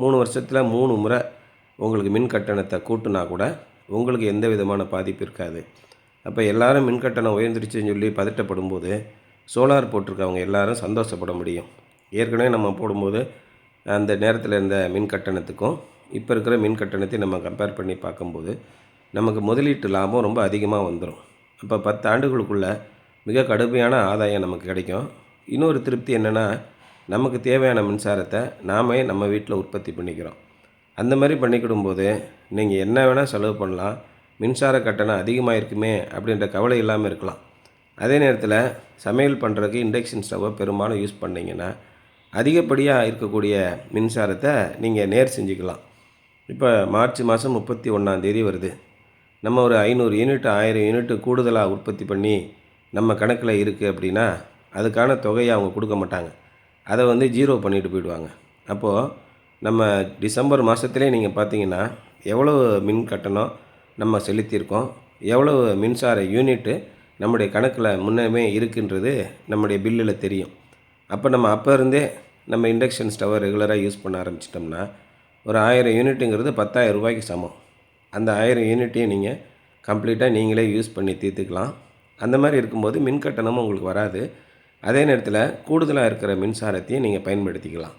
3 வருஷத்தில் 3 முறை உங்களுக்கு மின் கட்டணத்தை கூட்டுனா கூட உங்களுக்கு எந்த விதமான பாதிப்பு இருக்காது. அப்போ எல்லாரும் மின் கட்டணம் உயர்ந்துருச்சுன்னு சொல்லி பதட்டப்படும்போது சோலார் போட்டிருக்கவங்க எல்லாரும் சந்தோஷப்பட முடியும். ஏற்கனவே நம்ம போடும்போது அந்த நேரத்தில் இருந்த மின் கட்டணத்துக்கும் இப்போ இருக்கிற மின் கட்டணத்தையும் நம்ம கம்பேர் பண்ணி பார்க்கும்போது நமக்கு முதலீட்டு லாபம் ரொம்ப அதிகமாக வந்துடும். அப்போ 10 ஆண்டுகளுக்குள்ளே மிக கடுமையான ஆதாயம் நமக்கு கிடைக்கும். இன்னொரு திருப்தி என்னென்னா, நமக்கு தேவையான மின்சாரத்தை நாமே நம்ம வீட்டில் உற்பத்தி பண்ணிக்கிறோம். அந்த மாதிரி பண்ணிக்கிடும்போது நீங்கள் என்ன வேணால் செலவு பண்ணலாம். மின்சார கட்டணம் அதிகமாக இருக்குமே அப்படின்ற கவலை இல்லாமல் இருக்கலாம். அதே நேரத்தில் சமையல் பண்ணுறதுக்கு இண்டக்ஷன் ஸ்டவ்வை பெரும்பாலும் யூஸ் பண்ணிங்கன்னா அதிகப்படியாக இருக்கக்கூடிய மின்சாரத்தை நீங்கள் நேர் செஞ்சுக்கலாம். இப்போ மார்ச் மாதம் 31 வருது. நம்ம ஒரு 500 யூனிட் 1000 யூனிட் கூடுதலாக உற்பத்தி பண்ணி நம்ம கணக்கில் இருக்குது அப்படின்னா அதுக்கான தொகையை அவங்க கொடுக்க மாட்டாங்க. அதை வந்து ஜீரோ பண்ணிட்டு போயிடுவாங்க. அப்போது நம்ம டிசம்பர் மாதத்துலேயே நீங்கள் பார்த்தீங்கன்னா எவ்வளவு மின் கட்டணம் நம்ம செலுத்தியிருக்கோம், எவ்வளவு மின்சார யூனிட்டு நம்முடைய கணக்கில் முன்னமே இருக்குன்றது நம்முடைய பில்லில் தெரியும். அப்போ இருந்தே நம்ம இண்டக்ஷன் ஸ்டவ்வை ரெகுலராக யூஸ் பண்ண ஆரம்பிச்சிட்டோம்னா ஒரு 1000 யூனிட்டுங்கிறது 10,000 ரூபாய்க்கு சமம். அந்த 1000 யூனிட்டையும் நீங்கள் கம்ப்ளீட்டாக நீங்களே யூஸ் பண்ணி தீர்த்துக்கலாம். அந்த மாதிரி இருக்கும்போது மின் கட்டணமும் உங்களுக்கு வராது. அதே நேரத்தில் கூடுதலாக இருக்கிற மின்சாரத்தையும் நீங்கள் பயன்படுத்திக்கலாம்.